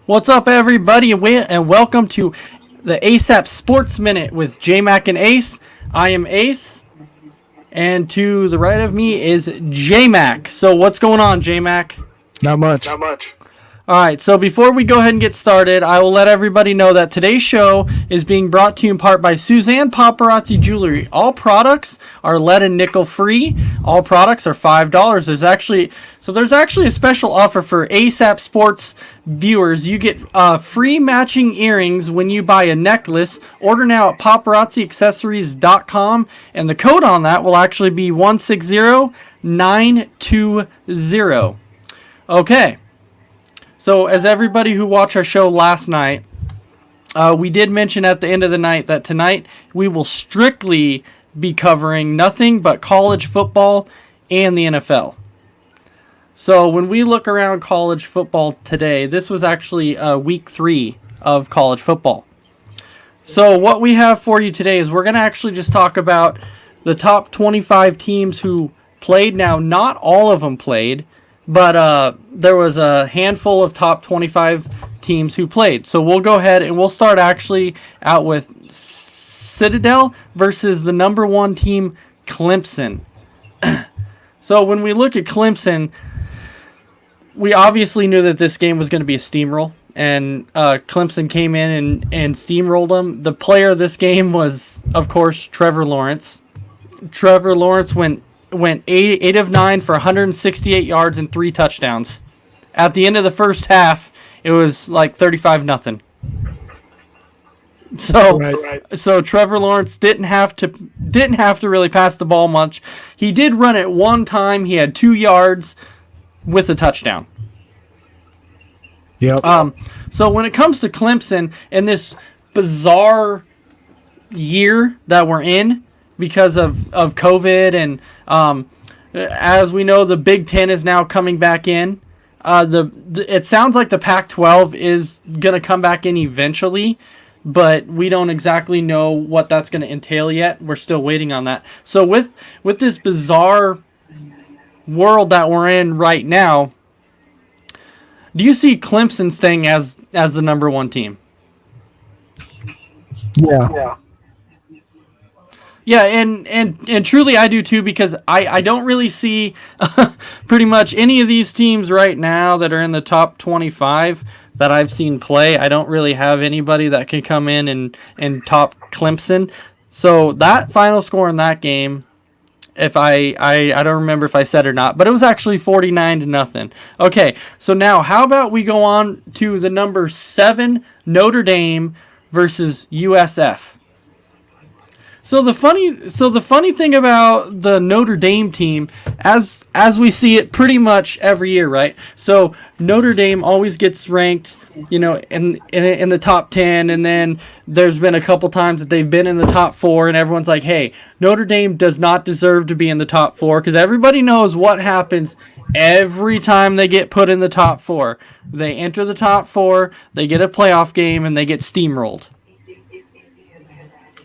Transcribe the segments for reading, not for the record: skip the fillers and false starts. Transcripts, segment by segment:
What's up, everybody, and welcome to the ASAP Sports Minute with J-Mac and Ace. I am Ace, and to the right of me is J-Mac. So what's going on, J-Mac? Not much. All right, so before we go ahead and get started, I will let everybody know that today's show is being brought to you in part by Suzanne Paparazzi Jewelry. All products are lead and nickel free. All products are $5. There's actually a special offer for ASAP Sports viewers. You get free matching earrings when you buy a necklace. Order now at paparazziaccessories.com, and the code on that will actually be 160920. Okay. So, as everybody who watched our show last night, we did mention at the end of the night that tonight we will strictly be covering nothing but college football and the NFL. So, when we look around college football today, this was actually week 3 of college football. So, what we have for you today is we're going to actually just talk about the top 25 teams who played. Now, not all of them played, but there was a handful of top 25 teams who played. So we'll go ahead and we'll start actually out with Citadel versus the number 1 team, Clemson. So when we look at Clemson, we obviously knew that this game was going to be a steamroll. And Clemson came in and steamrolled them. The player of this game was, of course, Trevor Lawrence. Trevor Lawrence went 8 of 9 for 168 yards and 3 touchdowns. At the end of the first half, it was like 35-0. So Trevor Lawrence didn't have to really pass the ball much. He did run it one time. He had 2 yards with a touchdown. Yep. So when it comes to Clemson and this bizarre year that we're in, because of COVID, and as we know, the Big Ten is now coming back in. It sounds like the Pac-12 is going to come back in eventually, but we don't exactly know what that's going to entail yet. We're still waiting on that. So with this bizarre world that we're in right now, do you see Clemson staying as the number 1 team? Yeah. Yeah, and truly I do too, because I don't really see pretty much any of these teams right now that are in the top 25 that I've seen play. I don't really have anybody that can come in and top Clemson. So that final score in that game, if I don't remember if I said or not, but it was actually 49-0. Okay, so now how about we go on to the number 7 Notre Dame versus USF. So the funny thing about the Notre Dame team, as we see it pretty much every year, right? So Notre Dame always gets ranked, in the top 10, and then there's been a couple times that they've been in the top 4, and everyone's like, hey, Notre Dame does not deserve to be in the top 4, because everybody knows what happens every time they get put in the top 4. They enter the top 4, they get a playoff game, and they get steamrolled.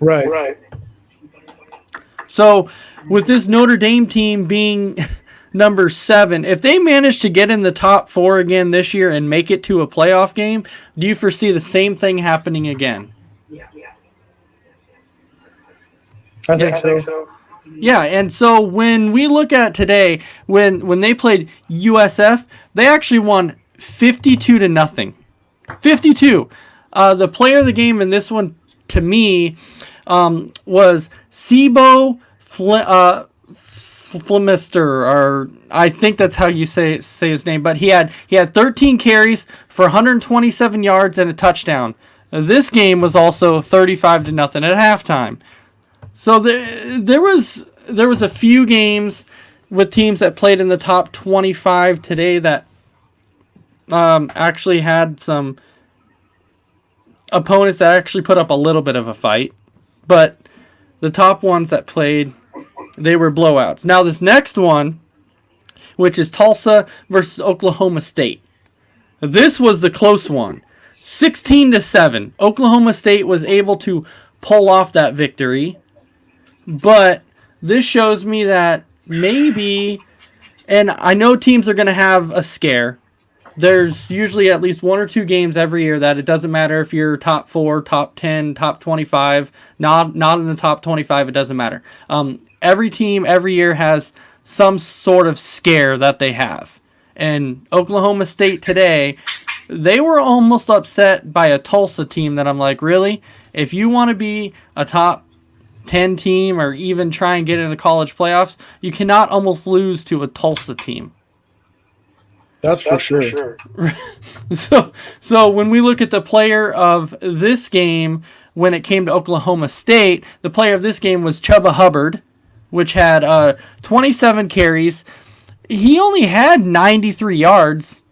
Right. So, with this Notre Dame team being number 7, if they manage to get in the top 4 again this year and make it to a playoff game, do you foresee the same thing happening again? I think so. Yeah, and so when we look at today, when they played USF, they actually won 52-0. 52. The player of the game in this one, to me, was Sibo Flemister, or I think that's how you say his name. But he had 13 carries for 127 yards and a touchdown. This game was also 35-0 at halftime. So there was a few games with teams that played in the top 25 today that actually had some opponents that actually put up a little bit of a fight. But the top ones that played, they were blowouts. Now this next one, which is Tulsa versus Oklahoma State. This was the close one. 16-7. Oklahoma State was able to pull off that victory. But this shows me that maybe, and I know teams are going to have a scare. There's usually at least one or two games every year that it doesn't matter if you're top 4, top 10, top 25, not in the top 25, it doesn't matter. Every team every year has some sort of scare that they have. And Oklahoma State today, they were almost upset by a Tulsa team that I'm like, really? If you want to be a top 10 team or even try and get into the college playoffs, you cannot almost lose to a Tulsa team. That's for sure. So when we look at the player of this game, when it came to Oklahoma State, the player of this game was Chuba Hubbard, which had 27 carries. He only had 93 yards,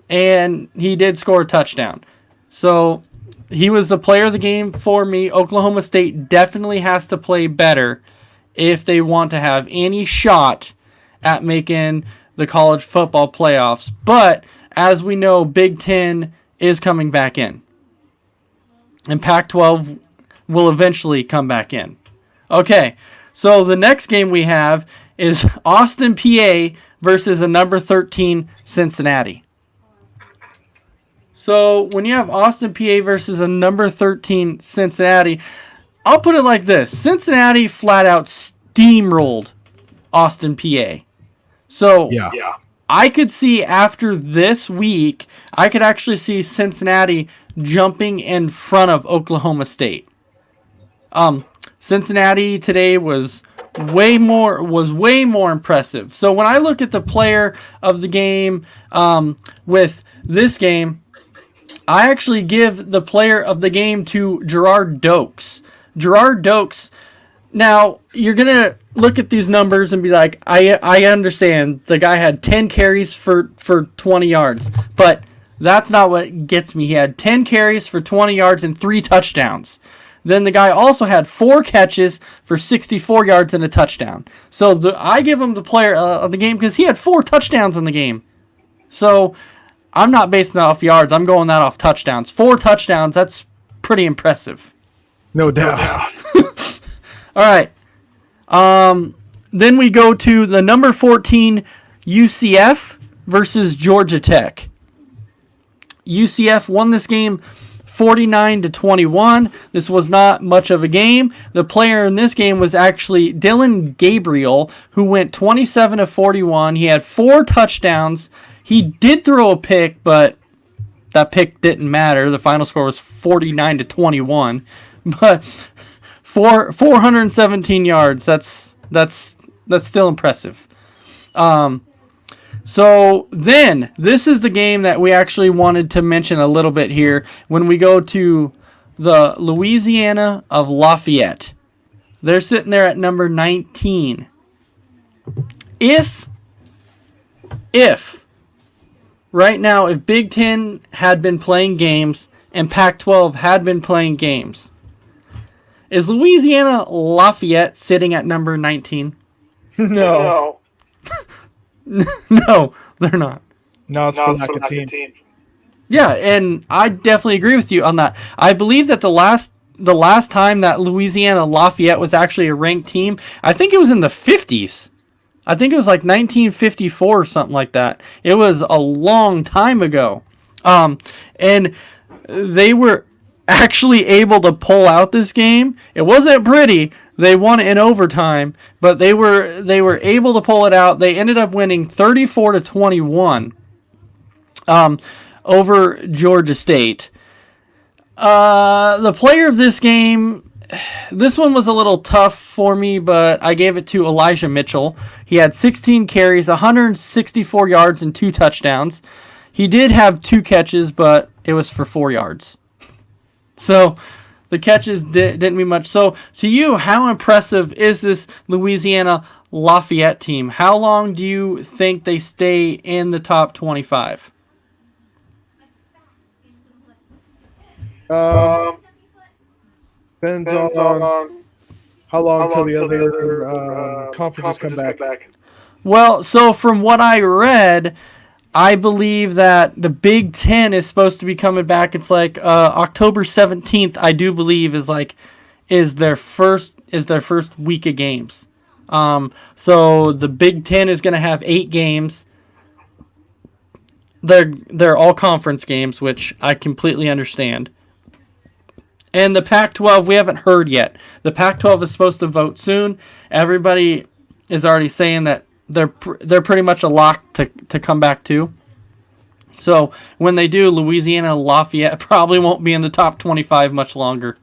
and he did score a touchdown. So he was the player of the game for me. Oklahoma State definitely has to play better if they want to have any shot at making the college football playoffs. But as we know, Big Ten is coming back in. And Pac-12 will eventually come back in. Okay, so the next game we have is Austin, PA versus a number 13 Cincinnati. So when you have Austin, PA versus a number 13 Cincinnati, I'll put it like this. Cincinnati flat out steamrolled Austin, PA. So Yeah. I could see after this week, I could actually see Cincinnati jumping in front of Oklahoma State. Cincinnati today was way more impressive. So when I look at the player of the game with this game, I actually give the player of the game to Gerard Dokes. Gerard Dokes. Now, you're going to look at these numbers and be like, I understand the guy had 10 carries for 20 yards, but that's not what gets me. He had 10 carries for 20 yards and 3 touchdowns. Then the guy also had 4 catches for 64 yards and a touchdown. So I give him the player of the game because he had 4 touchdowns in the game. So I'm not basing that off yards. I'm going that off touchdowns. 4 touchdowns, that's pretty impressive. No doubt. All right. Then we go to the number 14 UCF versus Georgia Tech. UCF won this game 49-21. This was not much of a game. The player in this game was actually Dylan Gabriel, who went 27-41. He had 4 touchdowns. He did throw a pick, but that pick didn't matter. The final score was 49-21. But 417 yards. That's still impressive. So then, this is the game that we actually wanted to mention a little bit here when we go to the Louisiana of Lafayette. They're sitting there at number 19. If right now, if Big Ten had been playing games and Pac-12 had been playing games, is Louisiana Lafayette sitting at number 19? No. No, they're not. No, it's for like a team. Yeah, and I definitely agree with you on that. I believe that the last time that Louisiana Lafayette was actually a ranked team, I think it was in the 50s. I think it was like 1954 or something like that. It was a long time ago. And they were actually able to pull out this game. It wasn't pretty, They won in overtime, but they were able to pull it out. They ended up winning 34-21 over Georgia State. The player of this game, this one was a little tough for me, but I gave it to Elijah Mitchell. He had 16 carries, 164 yards, and 2 touchdowns. He did have 2 catches, but it was for 4 yards. So the catches didn't mean much. So to you, how impressive is this Louisiana Lafayette team? How long do you think they stay in the top 25? Depends on how long until the other conferences come back. Well, so from what I read, I believe that the Big Ten is supposed to be coming back. It's like October 17th, I do believe, is their first week of games. So the Big Ten is going to have 8 games. They're all conference games, which I completely understand. And the Pac-12, we haven't heard yet. The Pac-12 is supposed to vote soon. Everybody is already saying that they're pretty much a lock to come back too. So when they do, Louisiana Lafayette probably won't be in the top 25 much longer.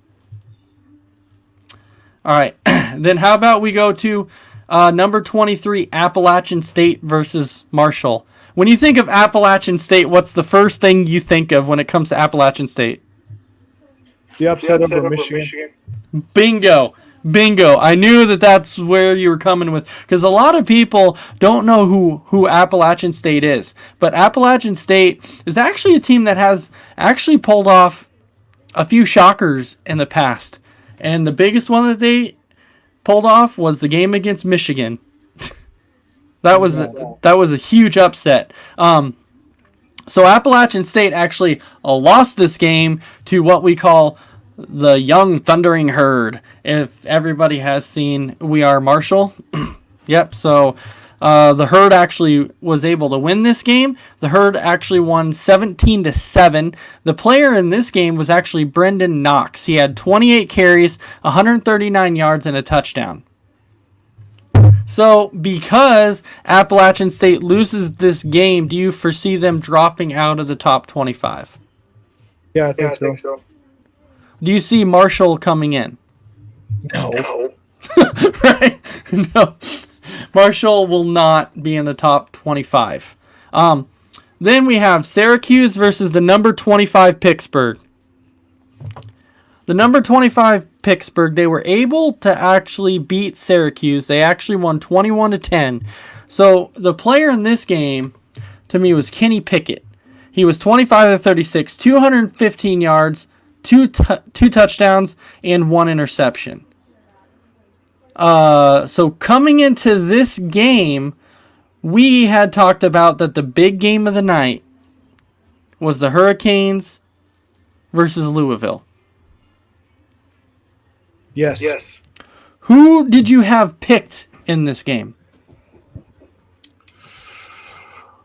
All right. Then how about we go to number 23, Appalachian State versus Marshall. When you think of Appalachian State, what's the first thing you think of when it comes to Appalachian State? The upset over Michigan. Bingo. I knew that's where you were coming with, because a lot of people don't know who Appalachian State is. But Appalachian State is actually a team that has actually pulled off a few shockers in the past. And the biggest one that they pulled off was the game against Michigan. That was a huge upset. So Appalachian State actually lost this game to what we call the Young Thundering Herd. If everybody has seen We Are Marshall. Yep, so the Herd actually was able to win this game. The Herd actually won 17-7. The player in this game was actually Brendan Knox. He had 28 carries, 139 yards, and a touchdown. So, because Appalachian State loses this game, do you foresee them dropping out of the top 25? Yeah, I think so. Do you see Marshall coming in? No. Right? No. Marshall will not be in the top 25. Then we have Syracuse versus the number 25 Pittsburgh. The number 25 Pittsburgh, they were able to actually beat Syracuse. They actually won 21-10. So the player in this game, to me, was Kenny Pickett. He was 25-36, 215 yards, two touchdowns, and 1 interception. So coming into this game, we had talked about that the big game of the night was the Hurricanes versus Louisville. Yes. Who did you have picked in this game?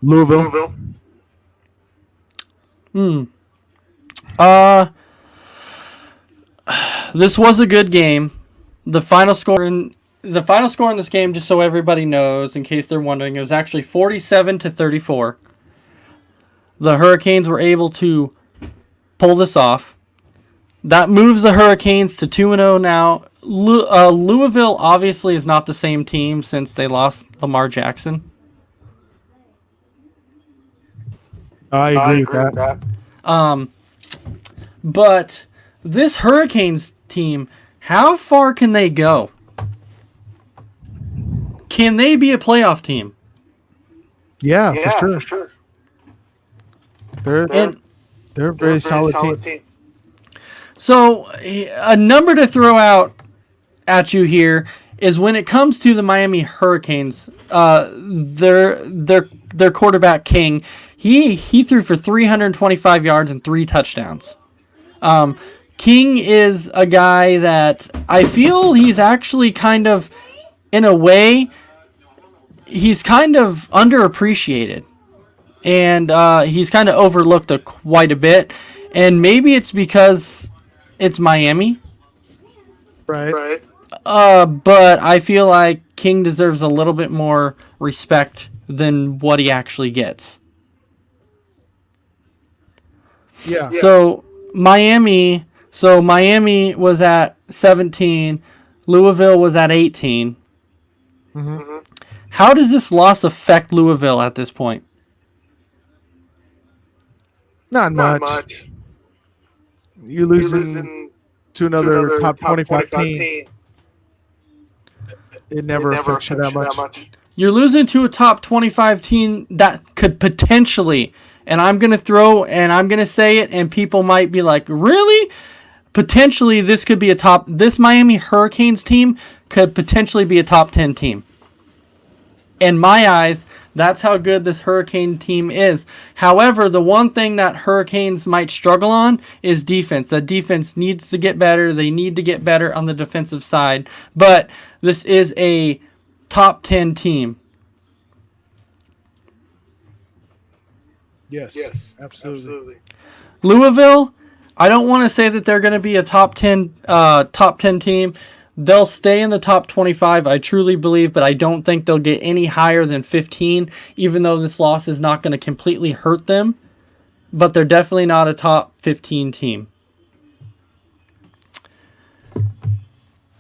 Louisville. This was a good game. The final score in this game, just so everybody knows, in case they're wondering, it was actually 47-34. The Hurricanes were able to pull this off. That moves the Hurricanes to 2-0 now. Louisville obviously is not the same team since they lost Lamar Jackson. I agree with that. But this Hurricanes team, how far can they go? Can they be a playoff team? Yeah, for sure. They're a very solid team. So, a number to throw out at you here is when it comes to the Miami Hurricanes, their quarterback King, he threw for 325 yards and 3 touchdowns. King is a guy that I feel he's actually kind of, in a way, he's kind of underappreciated. And he's kind of overlooked quite a bit. And maybe it's because it's Miami. Right. But I feel like King deserves a little bit more respect than what he actually gets. Yeah. Miami was at 17, Louisville was at 18. Mm-hmm. How does this loss affect Louisville at this point? Not much. You're losing to another top 25 team. It never affects you that much. You're losing to a top 25 team that could potentially, and I'm going to say it, and people might be like, really? Potentially, this Miami Hurricanes team could potentially be a top 10 team. In my eyes, that's how good this Hurricane team is. However, the one thing that Hurricanes might struggle on is defense. That defense needs to get better. They need to get better on the defensive side. But this is a top 10 team. Yes, absolutely. Louisville, I don't want to say that they're going to be a top 10 team. They'll stay in the top 25, I truly believe, but I don't think they'll get any higher than 15, even though this loss is not going to completely hurt them. But they're definitely not a top 15 team.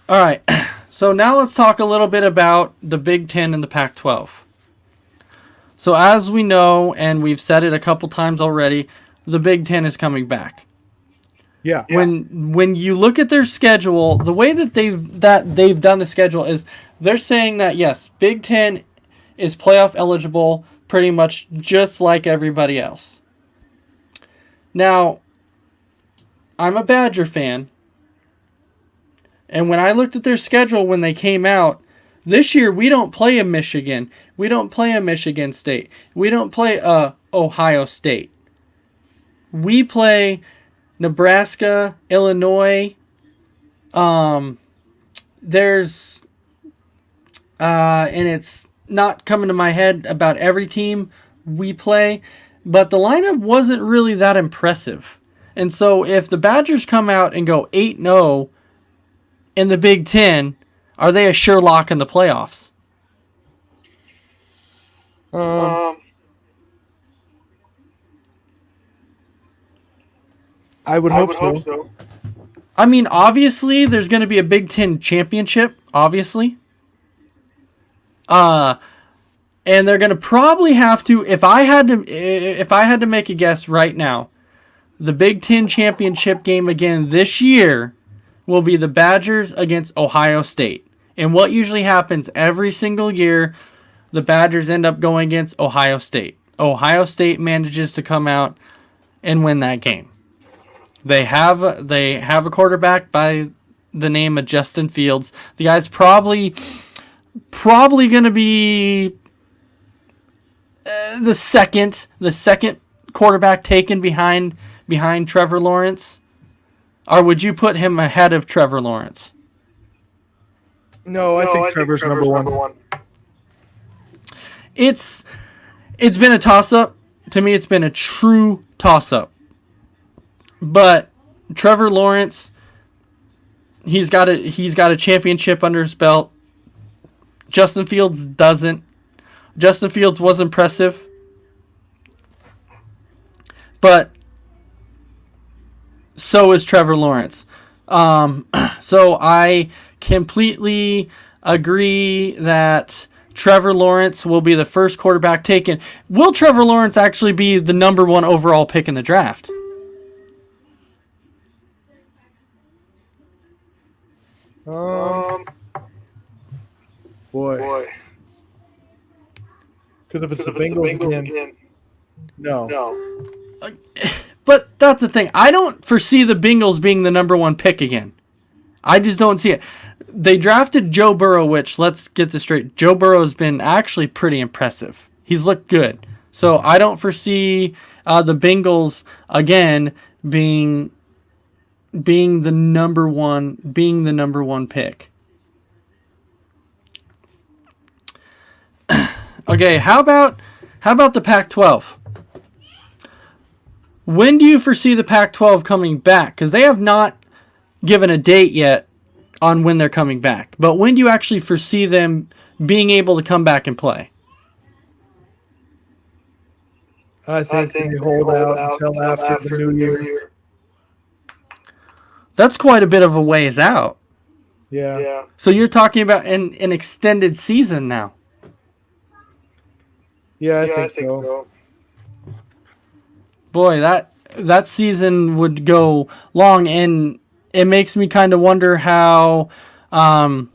All right, so now let's talk a little bit about the Big Ten and the Pac-12. So as we know, and we've said it a couple times already, the Big Ten is coming back. Yeah. When you look at their schedule, the way that they've done the schedule is they're saying that yes, Big Ten is playoff eligible pretty much just like everybody else. Now, I'm a Badger fan, and when I looked at their schedule when they came out, this year we don't play a Michigan, we don't play a Michigan State, we don't play Ohio State. We play Nebraska, Illinois. There's and it's not coming to my head about every team we play, but the lineup wasn't really that impressive. And so if the Badgers come out and go 8-0 in the Big Ten, are they a sure lock in the playoffs? I would hope so. I mean, obviously, there's going to be a Big Ten championship, obviously. And they're going to probably have to, if I had to make a guess right now, the Big Ten championship game again this year will be the Badgers against Ohio State. And what usually happens every single year, the Badgers end up going against Ohio State. Ohio State manages to come out and win that game. They have a quarterback by the name of Justin Fields. The guy's probably going to be the second quarterback taken behind Trevor Lawrence. Or would you put him ahead of Trevor Lawrence? No, I think Trevor's number one. It's been a toss-up. To me, it's been a true toss-up. But Trevor Lawrence, he's got a championship under his belt. Justin Fields doesn't. Justin Fields was impressive, but so is Trevor Lawrence. So I completely agree that Trevor Lawrence will be the first quarterback taken. Will Trevor Lawrence actually be the number one overall pick in the draft? Boy. Because if it's the Bengals again, no. But that's the thing. I don't foresee the Bengals being the number one pick again. I just don't see it. They drafted Joe Burrow, which, let's get this straight, Joe Burrow has been actually pretty impressive. He's looked good. So I don't foresee the Bengals again being the number one pick. Okay, how about the Pac-12? When do you foresee the Pac-12 coming back? Because they have not given a date yet on when they're coming back. But when do you actually foresee them being able to come back and play? I think they hold out until after the new year. That's quite a bit of a ways out. Yeah. So you're talking about an extended season now. Yeah, I think so. Boy, that season would go long, and it makes me kind of wonder how how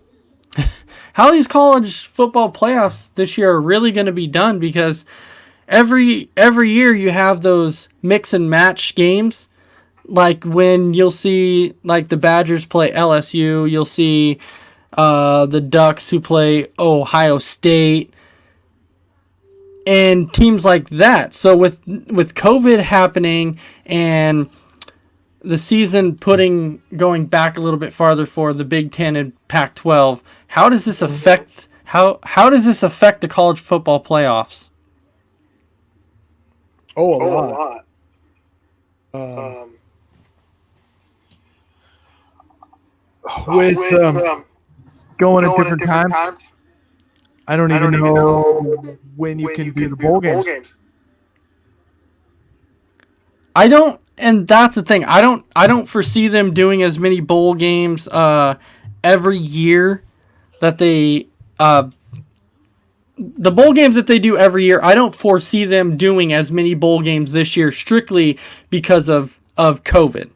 these college football playoffs this year are really going to be done, because every year you have those mix and match games, like when you'll see like the Badgers play LSU, you'll see the Ducks who play Ohio State, and teams like that. So with COVID happening and the season going back a little bit farther for the Big Ten and Pac-12, how does this affect the college football playoffs? A lot. With going at different times, I don't even know when you can do the bowl games. I don't, and that's the thing. I don't foresee them doing as many bowl games every year that they the bowl games that they do every year. I don't foresee them doing as many bowl games this year, strictly because of COVID.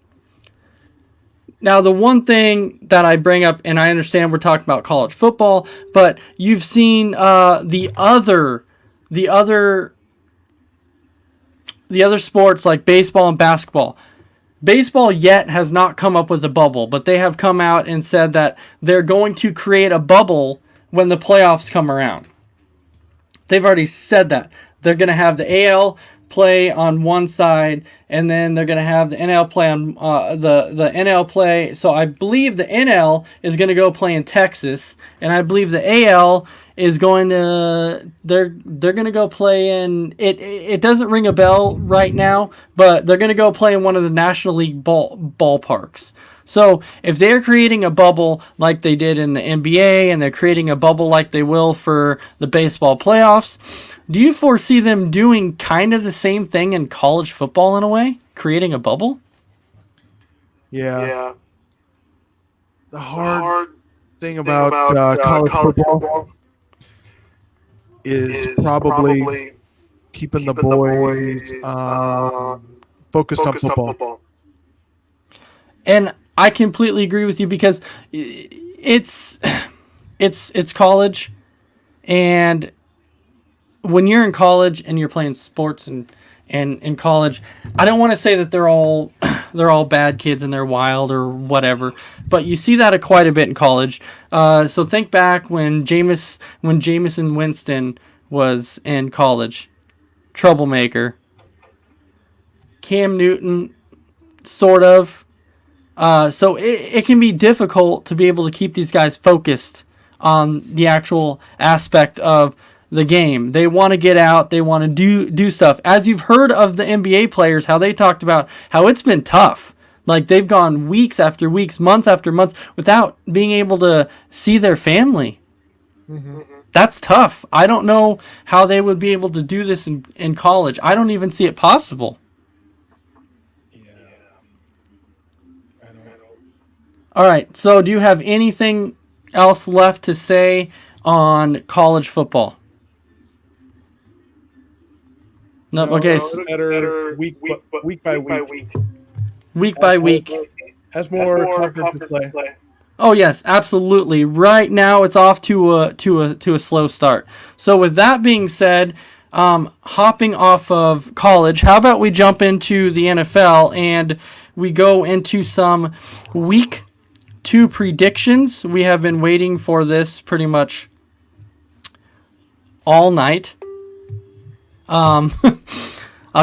Now, the one thing that I bring up, and I understand we're talking about college football, but you've seen the other sports like baseball and basketball. Baseball yet has not come up with a bubble, but they have come out and said that they're going to create a bubble when the playoffs come around. They've already said that. They're going to have the AL play on one side, and then they're going to have the NL play on the NL play. So I believe the NL is going to go play in Texas, and I believe the AL is going to they're going to go play in it doesn't ring a bell right now, but they're going to go play in one of the National League ballparks. So if they're creating a bubble like they did in the NBA, and they're creating a bubble like they will for the baseball playoffs, do you foresee them doing kind of the same thing in college football in a way? Creating a bubble? Yeah. The hard thing about college football is probably keeping the boys focused on football. And I completely agree with you, because it's college, and when you're in college and you're playing sports and in college, I don't want to say that they're all bad kids and they're wild or whatever, but you see that quite a bit in college. So think back when Jameis Winston was in college, troublemaker. Cam Newton, sort of. So it can be difficult to be able to keep these guys focused on the actual aspect of the game. They want to get out. They want to do stuff. As you've heard of the NBA players, how they talked about how it's been tough. Like they've gone weeks after weeks, months after months without being able to see their family. Mm-hmm. That's tough. I don't know how they would be able to do this in college. I don't even see it possible. All right, so do you have anything else left to say on college football? No, okay. Better week by week. Week by week. As more conferences play. Oh yes, absolutely. Right now it's off to a slow start. So with that being said, hopping off of college, how about we jump into the NFL and we go into some week 2 predictions. We have been waiting for this pretty much all night. I'll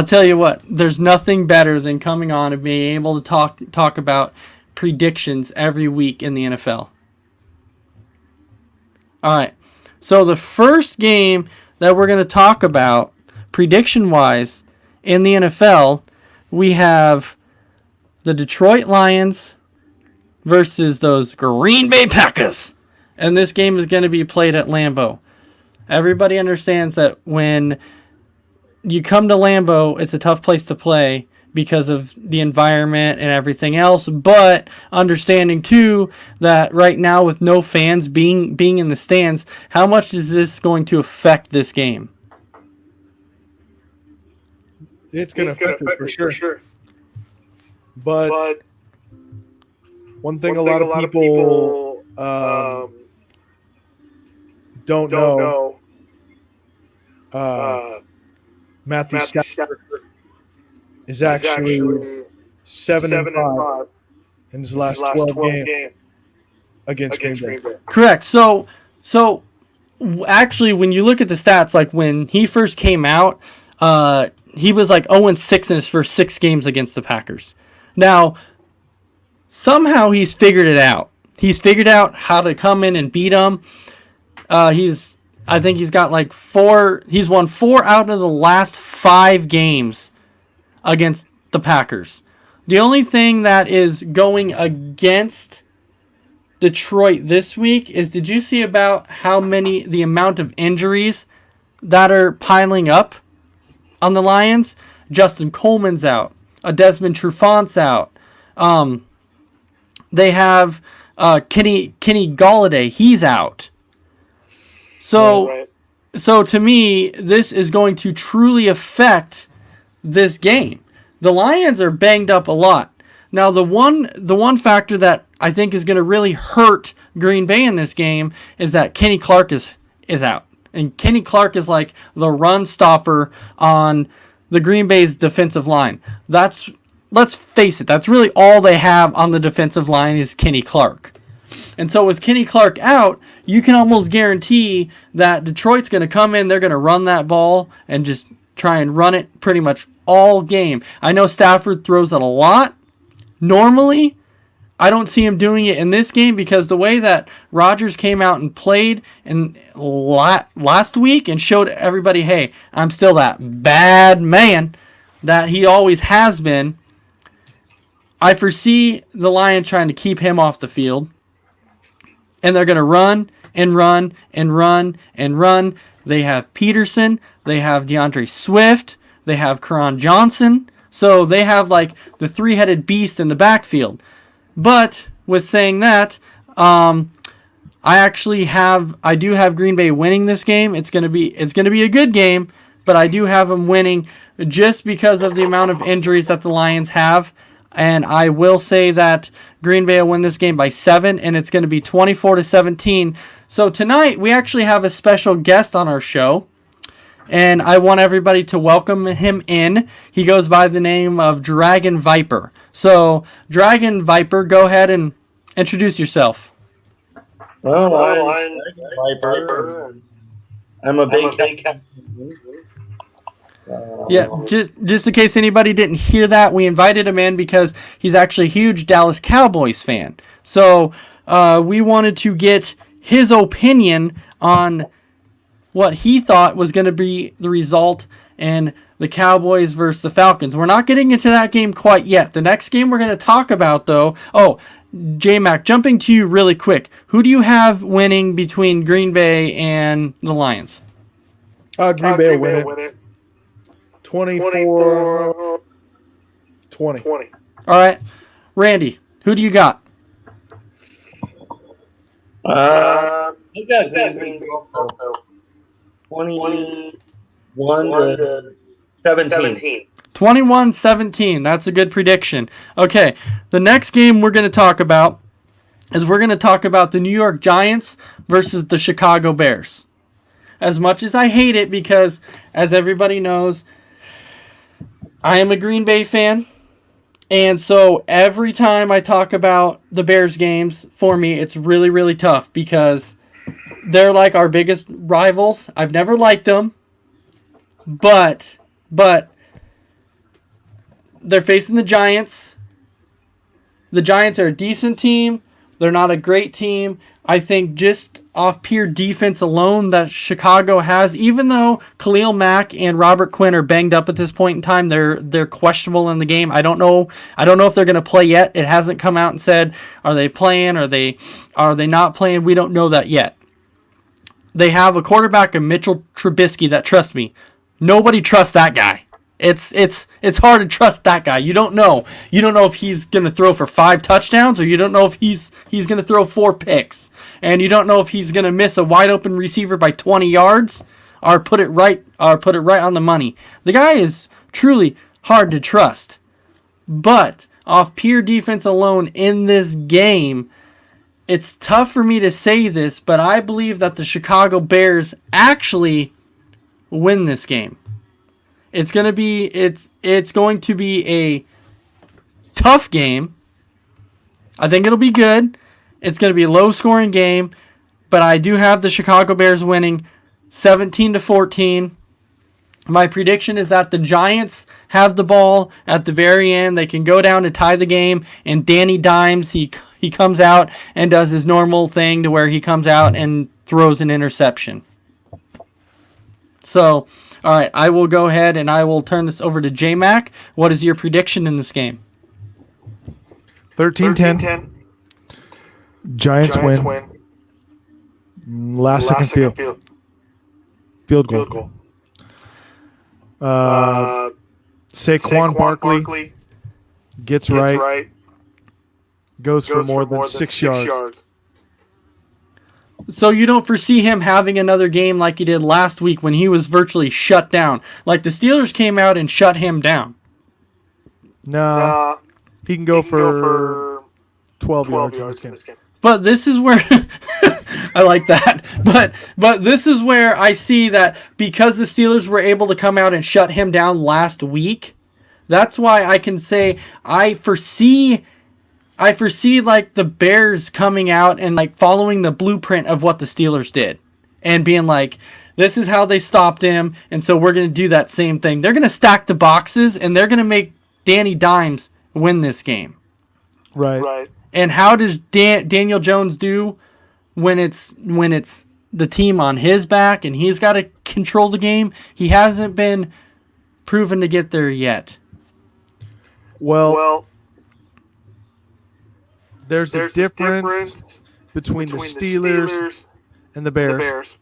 tell you what, there's nothing better than coming on and being able to talk about predictions every week in the NFL. All right. So the first game that we're going to talk about prediction-wise in the NFL, we have the Detroit Lions versus those Green Bay Packers. And this game is going to be played at Lambeau. Everybody understands that when you come to Lambeau, it's a tough place to play because of the environment and everything else, but understanding too that right now with no fans being in the stands, how much is this going to affect this game? It's going to affect it for sure. But one thing a lot of people don't know, Matthew Stafford is actually 7-5 in his last 12 games against Green Bay. Correct. So actually, when you look at the stats, like when he first came out, he was like 0-6 in his first 6 games against the Packers. Now, somehow he's figured it out. He's figured out how to come in and beat them. I think he's got like 4. He's won 4 out of the last 5 games against the Packers. The only thing that is going against Detroit this week is, did you see about the amount of injuries that are piling up on the Lions? Justin Coleman's out. Desmond Trufant's out. They have Kenny Golladay. He's out. So to me, this is going to truly affect this game. The Lions are banged up a lot. Now, the one factor that I think is going to really hurt Green Bay in this game is that Kenny Clark is out. And Kenny Clark is like the run stopper on the Green Bay's defensive line. Let's face it, that's really all they have on the defensive line is Kenny Clark. And so with Kenny Clark out, you can almost guarantee that Detroit's going to come in, they're going to run that ball and just try and run it pretty much all game. I know Stafford throws it a lot. Normally, I don't see him doing it in this game because the way that Rodgers came out and played last week and showed everybody, hey, I'm still that bad man that he always has been. I foresee the Lions trying to keep him off the field. And they're going to run and run and run and run. They have Peterson. They have DeAndre Swift. They have Karan Johnson. So they have like the 3-headed beast in the backfield. But with saying that, I do have Green Bay winning this game. It's gonna be a good game, but I do have them winning just because of the amount of injuries that the Lions have. And I will say that Green Bay will win this game by 7, and it's going to be 24-17. So tonight we actually have a special guest on our show, and I want everybody to welcome him in. He goes by the name of Dragon Viper. So, Dragon Viper, go ahead and introduce yourself. Well, I'm Viper. I'm a big Yeah, just in case anybody didn't hear that, we invited him in because he's actually a huge Dallas Cowboys fan. So we wanted to get his opinion on what he thought was going to be the result in the Cowboys versus the Falcons. We're not getting into that game quite yet. The next game we're going to talk about, though... Oh, J-Mac, jumping to you really quick. Who do you have winning between Green Bay and the Lions? Green Bay will win it. 24-20. All right. Randy, who do you got? I got Green Bay also. 21-17. 21-17. That's a good prediction. Okay. The next game we're going to talk about is the New York Giants versus the Chicago Bears. As much as I hate it because, as everybody knows, I am a Green Bay fan, and so every time I talk about the Bears games, for me, it's really, really tough because they're like our biggest rivals. I've never liked them, but they're facing the Giants. The Giants are a decent team, They're not a great team. I think just off pure defense alone that Chicago has, even though Khalil Mack and Robert Quinn are banged up at this point in time, they're questionable in the game. I don't know if they're going to play yet. It hasn't come out and said, are they playing? Are they not playing? We don't know that yet. They have a quarterback in Mitchell Trubisky that, trust me, nobody trusts that guy. It's hard to trust that guy. You don't know. You don't know if he's going to throw for 5 touchdowns, or you don't know if he's going to throw 4 picks. And you don't know if he's going to miss a wide open receiver by 20 yards or put it right on the money. The guy is truly hard to trust. But off pure defense alone in this game, it's tough for me to say this, but I believe that the Chicago Bears actually win this game. It's going to be a tough game. I think it'll be good. It's going to be a low-scoring game, but I do have the Chicago Bears winning 17-14. My prediction is that the Giants have the ball at the very end. They can go down to tie the game, and Danny Dimes, he comes out and does his normal thing to where he comes out and throws an interception. So, all right, I will go ahead and I will turn this over to J-Mac. What is your prediction in this game? 13-10. Giants win. Last second field goal. Saquon Barkley gets right. Goes for more than 6 yards. So you don't foresee him having another game like he did last week when he was virtually shut down. Like the Steelers came out and shut him down. No. He can go for 12 yards in this game. But this is where I like that. But this is where I see that because the Steelers were able to come out and shut him down last week, that's why I can say I foresee like the Bears coming out and like following the blueprint of what the Steelers did and being like, this is how they stopped him, and so we're going to do that same thing. They're going to stack the boxes and they're going to make Danny Dimes win this game. Right. And how does Daniel Jones do when it's the team on his back and he's got to control the game? He hasn't been proven to get there yet. Well, there's a difference between the Steelers and the Bears.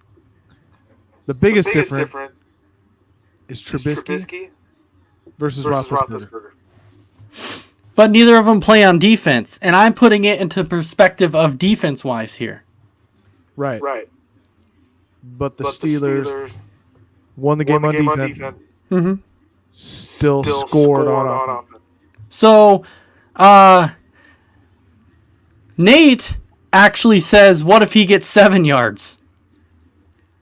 The biggest difference is Trubisky versus Roethlisberger. But neither of them play on defense, and I'm putting it into perspective of defense-wise here. Right. But the Steelers won the game on defense. Mm-hmm. Still scored on offense. So, Nate actually says, what if he gets 7 yards?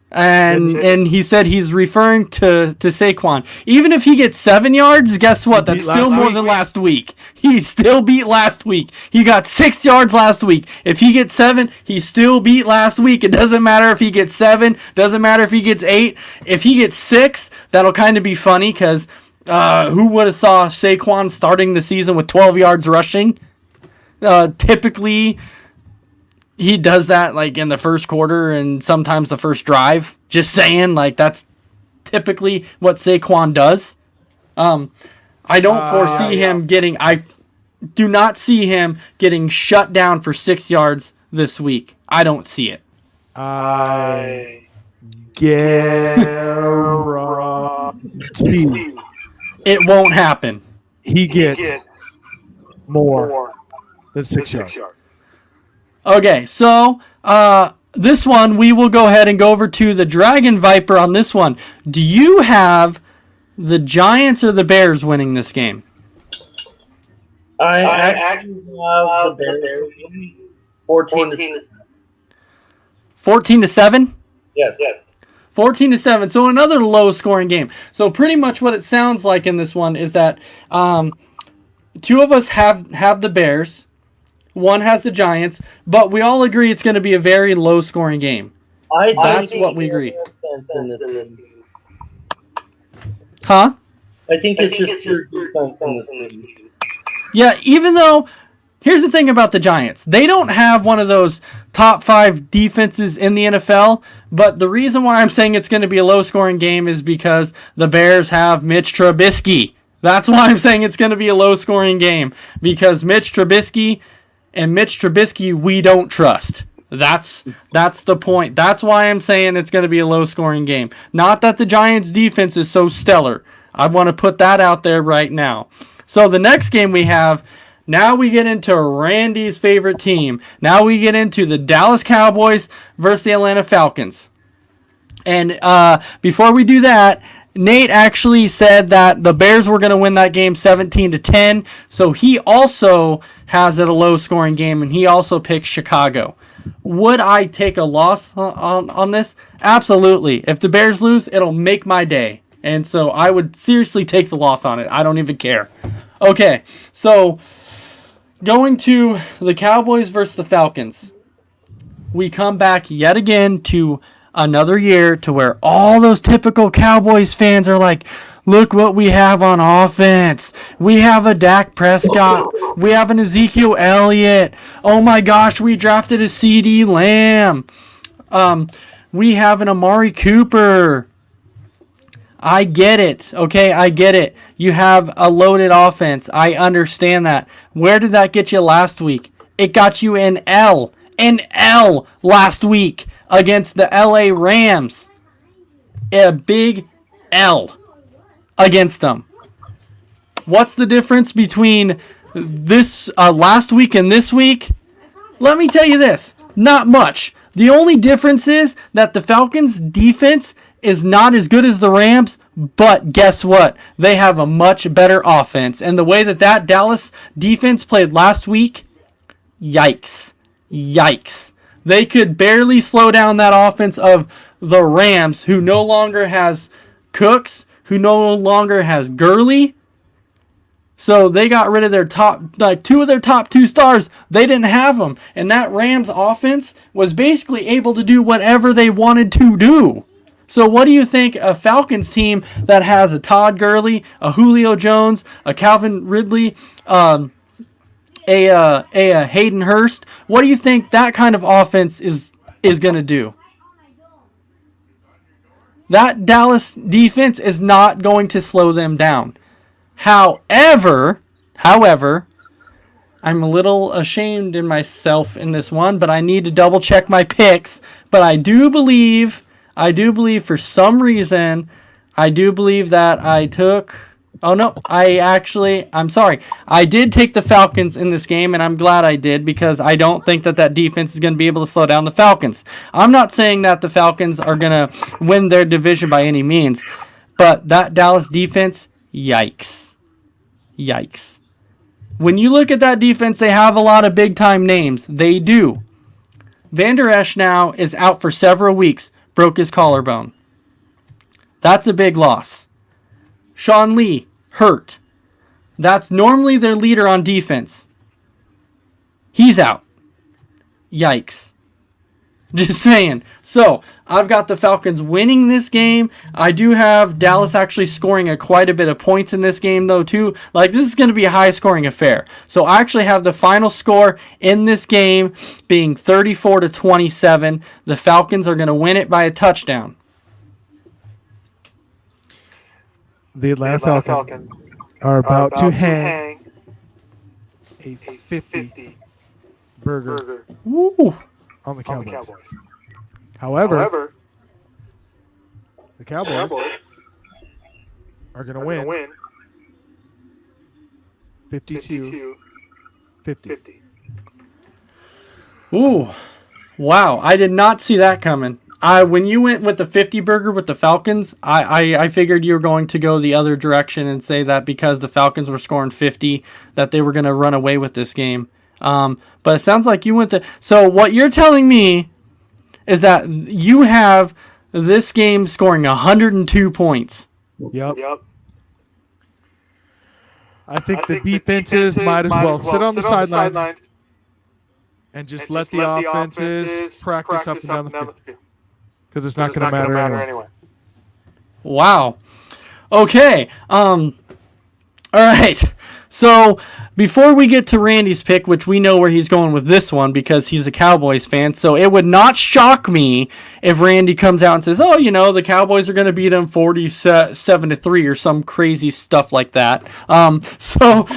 And he said he's referring to Saquon. Even if he gets 7 yards, guess what? That's still more than last week. He still beat last week. He got 6 yards last week. If he gets 7, he still beat last week. It doesn't matter if he gets 7. Doesn't matter if he gets 8. If he gets 6, that'll kind of be funny because who would have saw Saquon starting the season with 12 yards rushing? Typically, he does that like in the first quarter and sometimes the first drive. Just saying, like that's typically what Saquon does. I don't foresee him getting. I do not see him getting shut down for 6 yards this week. I don't see it. I guarantee it won't happen. He gets more than 6 yards. Okay, so this one, we will go ahead and go over to the Dragon Viper on this one. Do you have the Giants or the Bears winning this game? I actually have the Bears 14-7. 14-7? Yes. 14-7. So another low-scoring game. So pretty much what it sounds like in this one is that two of us have the Bears. One has the Giants, but we all agree it's going to be a very low-scoring game. That's what we agree. Huh? I think it's just pure defense in this game. Yeah, even though Here's the thing about the Giants. They don't have one of those top 5 defenses in the NFL, but the reason why I'm saying it's going to be a low-scoring game is because the Bears have Mitch Trubisky. That's why I'm saying it's going to be a low-scoring game, because Mitch Trubisky we don't trust. That's the point. That's why I'm saying it's going to be a low-scoring game. Not that the Giants' defense is so stellar. I want to put that out there right now. So the next game we have, now we get into Randy's favorite team. Now we get into the Dallas Cowboys versus the Atlanta Falcons. And before we do that, Nate actually said that the Bears were going to win that game 17-10. So he also has it a low-scoring game, and he also picked Chicago. Would I take a loss on this? Absolutely. If the Bears lose, it'll make my day. And so I would seriously take the loss on it. I don't even care. Okay, so going to the Cowboys versus the Falcons. We come back yet again to another year to where all those typical Cowboys fans are like, look what we have on offense. We have a Dak Prescott. We have an Ezekiel Elliott. Oh my gosh, we drafted a CeeDee Lamb. We have an Amari Cooper. I get it. Okay, I get it. You have a loaded offense. I understand that. Where did that get you last week? It got you an L. An L last week against the LA Rams. A big L against them. What's the difference between this last week and this week? Let me tell you this. Not much. The only difference is that the Falcons' defense is not as good as the Rams, but guess what? They have a much better offense. And the way that Dallas defense played last week, yikes. Yikes. They could barely slow down that offense of the Rams, who no longer has Cooks, who no longer has Gurley. So they got rid of their two of their top 2 stars. They didn't have them. And that Rams offense was basically able to do whatever they wanted to do. So what do you think a Falcons team that has a Todd Gurley, a Julio Jones, a Calvin Ridley, a Hayden Hurst, what do you think that kind of offense is going to do? That Dallas defense is not going to slow them down. However, I'm a little ashamed in myself in this one, but I need to double check my picks. But I do believe for some reason, that I took... Oh, no, I'm sorry. I did take the Falcons in this game, and I'm glad I did, because I don't think that defense is going to be able to slow down the Falcons. I'm not saying that the Falcons are going to win their division by any means, but that Dallas defense, yikes. Yikes. When you look at that defense, they have a lot of big-time names. They do. Van Der Esch now is out for several weeks. Broke his collarbone. That's a big loss. Sean Lee, hurt. That's normally their leader on defense. He's out. Yikes. Just saying. So, I've got the Falcons winning this game. I do have Dallas actually scoring quite a bit of points in this game, though, too. Like, this is going to be a high-scoring affair. So, I actually have the final score in this game being 34-27. The Falcons are going to win it by a touchdown. The Atlanta Falcons are about to hang a 50 burger Woo. on the Cowboys. However, the Cowboys are going to win 52-50. Ooh. Wow. I did not see that coming. When you went with the 50 burger with the Falcons, I figured you were going to go the other direction and say that because the Falcons were scoring 50, that they were going to run away with this game. But it sounds like you went to... So what you're telling me is that you have this game scoring 102 points. Yep. I think the defenses might as well sit on the sidelines and just let the offenses practice up and down the field. Because it's not going to matter anyway. Wow. Okay. All right. So before we get to Randy's pick, which we know where he's going with this one because he's a Cowboys fan, so it would not shock me if Randy comes out and says, "Oh, the Cowboys are going to beat them 47-3 or some crazy stuff like that." So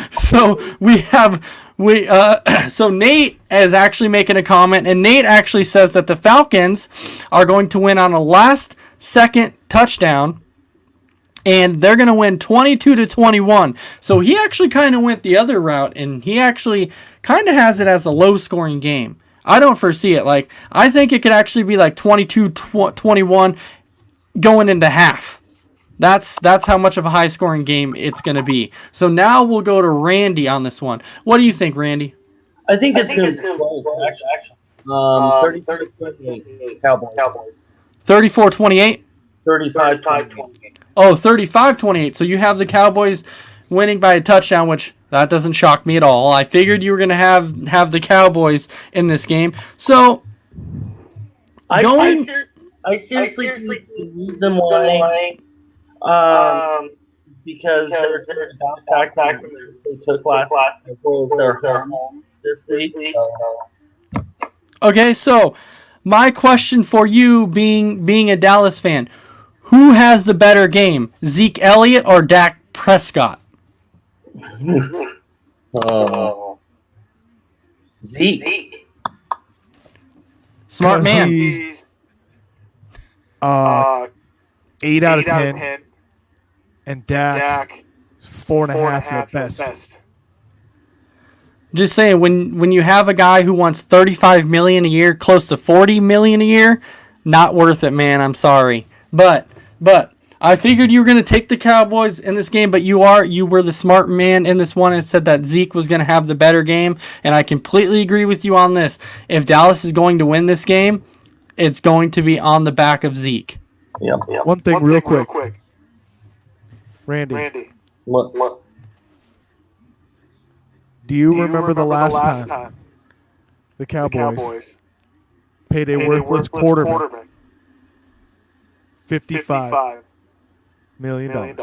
Nate is actually making a comment, and Nate actually says that the Falcons are going to win on a last-second touchdown. And they're going to win 22-21. So he actually kind of went the other route, and he actually kind of has it as a low-scoring game. I don't foresee it. I think it could actually be 22-21 going into half. That's how much of a high-scoring game it's going to be. So now we'll go to Randy on this one. What do you think, Randy? I think it's going to be close, actually. 30-28 Cowboys. 34-28? 35-28. Oh, 35-28. So you have the Cowboys winning by a touchdown, which that doesn't shock me at all. I figured you were going to have the Cowboys in this game. So I seriously think the reason why because there's back they took last as well as their home this week. Okay, so my question for you, being a Dallas fan, who has the better game, Zeke Elliott or Dak Prescott? Zeke. Smart man. He's 8 out of 10, and Dak 4.5 at best. Just saying, when you have a guy who wants $35 million a year, close to $40 million a year, not worth it, man. I'm sorry, but I figured you were going to take the Cowboys in this game, but you were the smart man in this one and said that Zeke was going to have the better game, and I completely agree with you on this. If Dallas is going to win this game, it's going to be on the back of Zeke. Yep. One thing real quick. Randy. What? Do you remember the last time the Cowboys paid a worthless quarterback $55 million?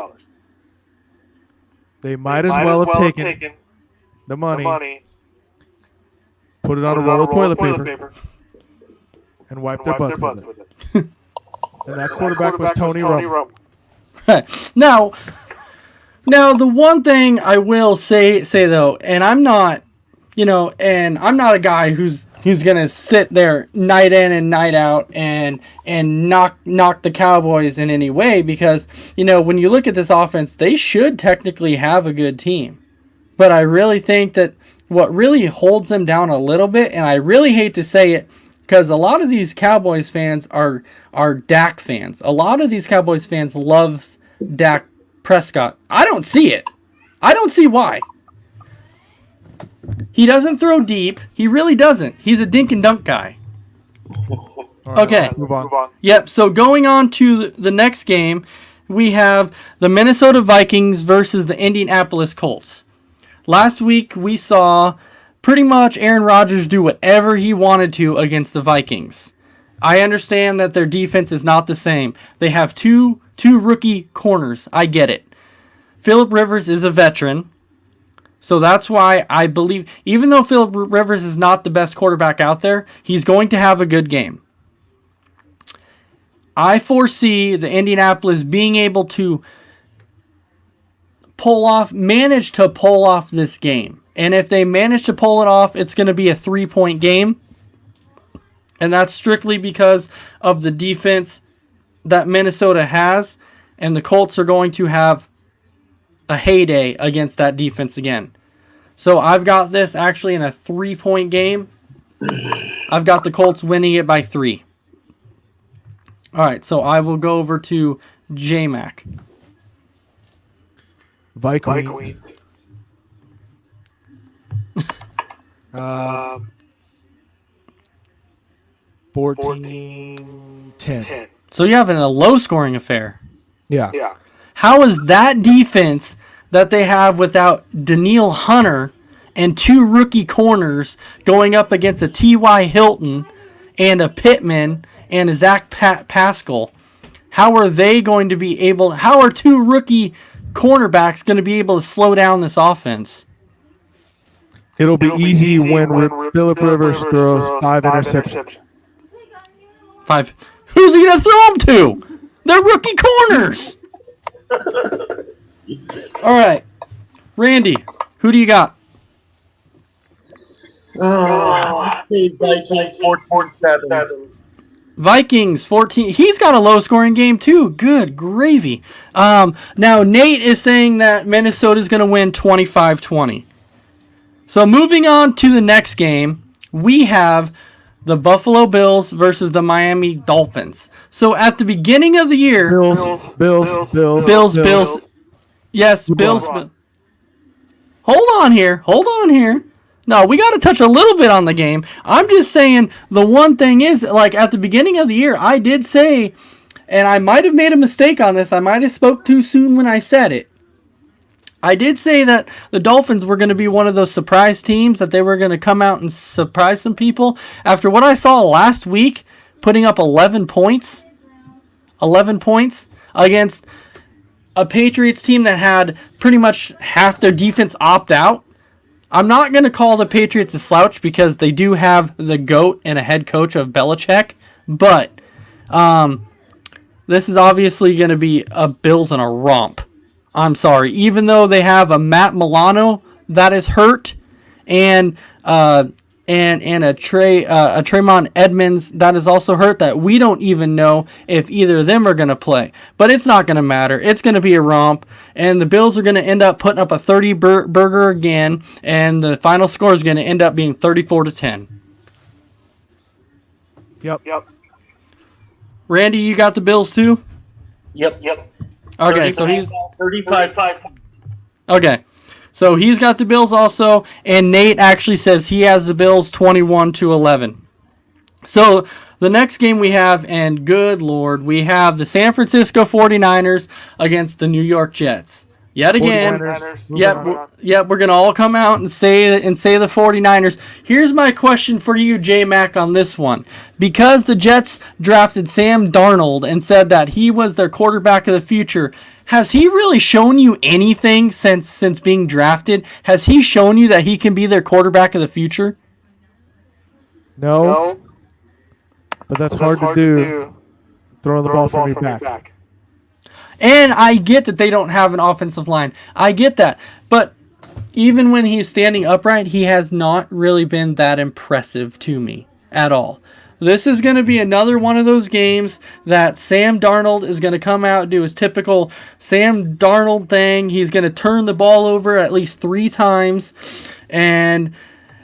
They might as well have taken the money, put it on a roll of toilet paper, and wiped their butts with it. And that quarterback was Tony Romo. Now, the one thing I will say though, and I'm not a guy who's gonna sit there night in and night out and knock the Cowboys in any way, because when you look at this offense, they should technically have a good team, but I really think that what really holds them down a little bit, and I really hate to say it, because a lot of these Cowboys fans are Dak fans. A lot of these Cowboys fans loves Dak Prescott. I don't see it. I don't see why. He doesn't throw deep. He really doesn't. He's a dink and dunk guy. Okay. Move on. Yep. So going on to the next game, we have the Minnesota Vikings versus the Indianapolis Colts. Last week we saw pretty much Aaron Rodgers do whatever he wanted to against the Vikings. I understand that their defense is not the same. They have two rookie corners. I get it. Phillip Rivers is a veteran. So that's why I believe, even though Phillip Rivers is not the best quarterback out there, he's going to have a good game. I foresee the Indianapolis being able to manage to pull off this game. And if they manage to pull it off, it's going to be a 3-point game. And that's strictly because of the defense that Minnesota has. And the Colts are going to have a heyday against that defense again. So I've got this actually in a 3-point game. I've got the Colts winning it by 3. All right, so I will go over to J-Mac. Vikings. 14-10. So you're having a low-scoring affair. Yeah. How is that defense that they have without Daniil Hunter and 2 rookie corners going up against a T.Y. Hilton and a Pittman and a Zach Pascal? How are they going to be able? How are 2 rookie cornerbacks going to be able to slow down this offense? It'll be easy when Phillip Rivers throws 5 interceptions. 5. Who's he going to throw them to? They're rookie corners. All right. Randy, who do you got? Vikings 14. He's got a low-scoring game too. Good gravy. Now Nate is saying that Minnesota's going to win 25-20. So moving on to the next game, we have the Buffalo Bills versus the Miami Dolphins. So at the beginning of the year, Bills. Yes, Bills. Hold on here. No, we got to touch a little bit on the game. I'm just saying the one thing is, like, at the beginning of the year, I did say, and I might have made a mistake on this. I might have spoke too soon when I said it. I did say that the Dolphins were going to be one of those surprise teams, that they were going to come out and surprise some people. After what I saw last week, putting up 11 points against a Patriots team that had pretty much half their defense opt out. I'm not going to call the Patriots a slouch because they do have the GOAT and a head coach of Belichick, but this is obviously going to be a Bills and a romp. I'm sorry. Even though they have a Matt Milano that is hurt and a Tremont Edmonds that is also hurt, that we don't even know if either of them are going to play. But it's not going to matter. It's going to be a romp, and the Bills are going to end up putting up a 30 burger again, and the final score is going to end up being 34-10. Yep. Randy, you got the Bills too? Yep. Okay, so he's 35. Okay. So he's got the Bills also, and Nate actually says he has the Bills 21-11. So the next game we have, and good Lord, we have the San Francisco 49ers against the New York Jets. Yet again, we're going to all come out and say the 49ers. Here's my question for you, J-Mac, on this one. Because the Jets drafted Sam Darnold and said that he was their quarterback of the future, has he really shown you anything since being drafted? Has he shown you that he can be their quarterback of the future? No. But that's hard to do. Throwing the ball from your back. And I get that they don't have an offensive line. I get that. But even when he's standing upright, he has not really been that impressive to me at all. This is going to be another one of those games that Sam Darnold is going to come out and do his typical Sam Darnold thing. He's going to turn the ball over at least 3 times. And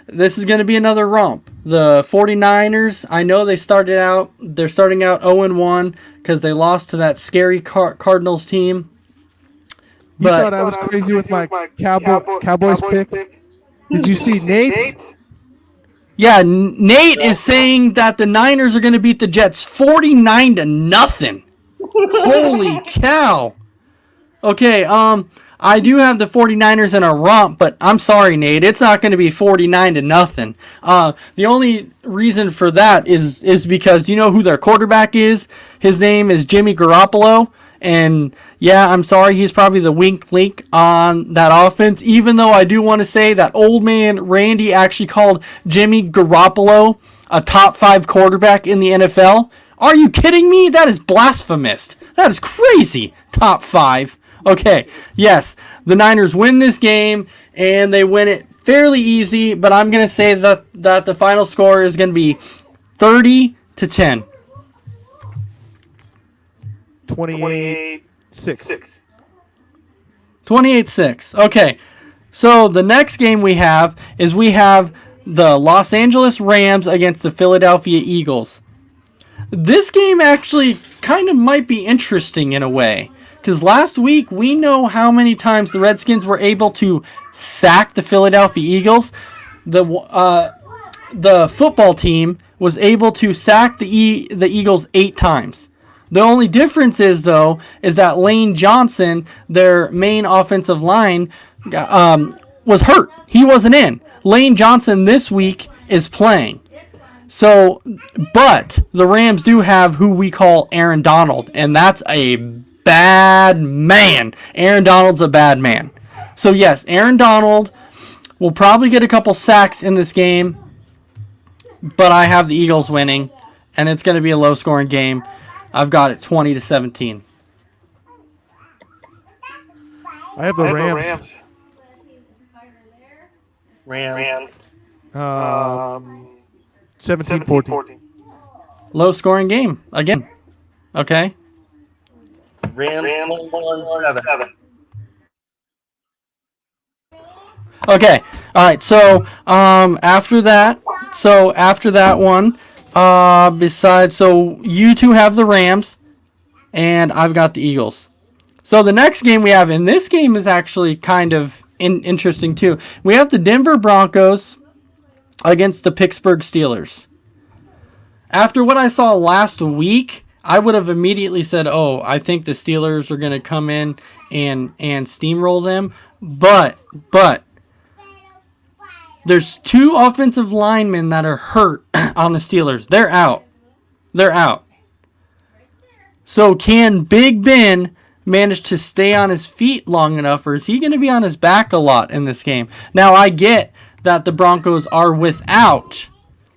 this is going to be another romp. The 49ers, I know they're starting out 0-1 because they lost to that scary Cardinals team. You thought I was crazy with my Cowboys pick? Did you see Nate's? Yeah, Nate is saying that the Niners are going to beat the Jets 49-0. Holy cow. Okay, I do have the 49ers in a romp, but I'm sorry, Nate. It's not going to be 49-0. The only reason for that is because you know who their quarterback is? His name is Jimmy Garoppolo. And yeah, I'm sorry, he's probably the weak link on that offense, even though I do want to say that old man Randy actually called Jimmy Garoppolo a top 5 quarterback in the NFL. Are you kidding me? That is blasphemous. That is crazy. Top 5. Okay, yes, the Niners win this game, and they win it fairly easy, but I'm going to say that the final score is going to be 30-10. 28-6. 28-6. Okay, so the next game we have the Los Angeles Rams against the Philadelphia Eagles. This game actually kind of might be interesting in a way, because last week we know how many times the Redskins were able to sack the Philadelphia Eagles. The football team was able to sack the Eagles 8 times. The only difference is that Lane Johnson, their main offensive line, was hurt. He wasn't in. Lane Johnson this week is playing. So, but the Rams do have who we call Aaron Donald, and that's a bad man. Aaron Donald's a bad man. So yes, Aaron Donald We'll probably get a couple sacks in this game, but I have the Eagles winning, and it's going to be a low-scoring game. I've got it 20-17. I have the Rams. Rams. 17-14. Low-scoring game again. Okay. Rams 21-7. Okay. All right. So after that one, so you two have the Rams, and I've got the Eagles. So the next game we have, and this game is actually kind of interesting too. We have the Denver Broncos against the Pittsburgh Steelers. After what I saw last week, I would have immediately said, "Oh, I think the Steelers are going to come in and steamroll them." But there's two offensive linemen that are hurt on the Steelers. They're out. So can Big Ben manage to stay on his feet long enough, or is he going to be on his back a lot in this game? Now, I get that the Broncos are without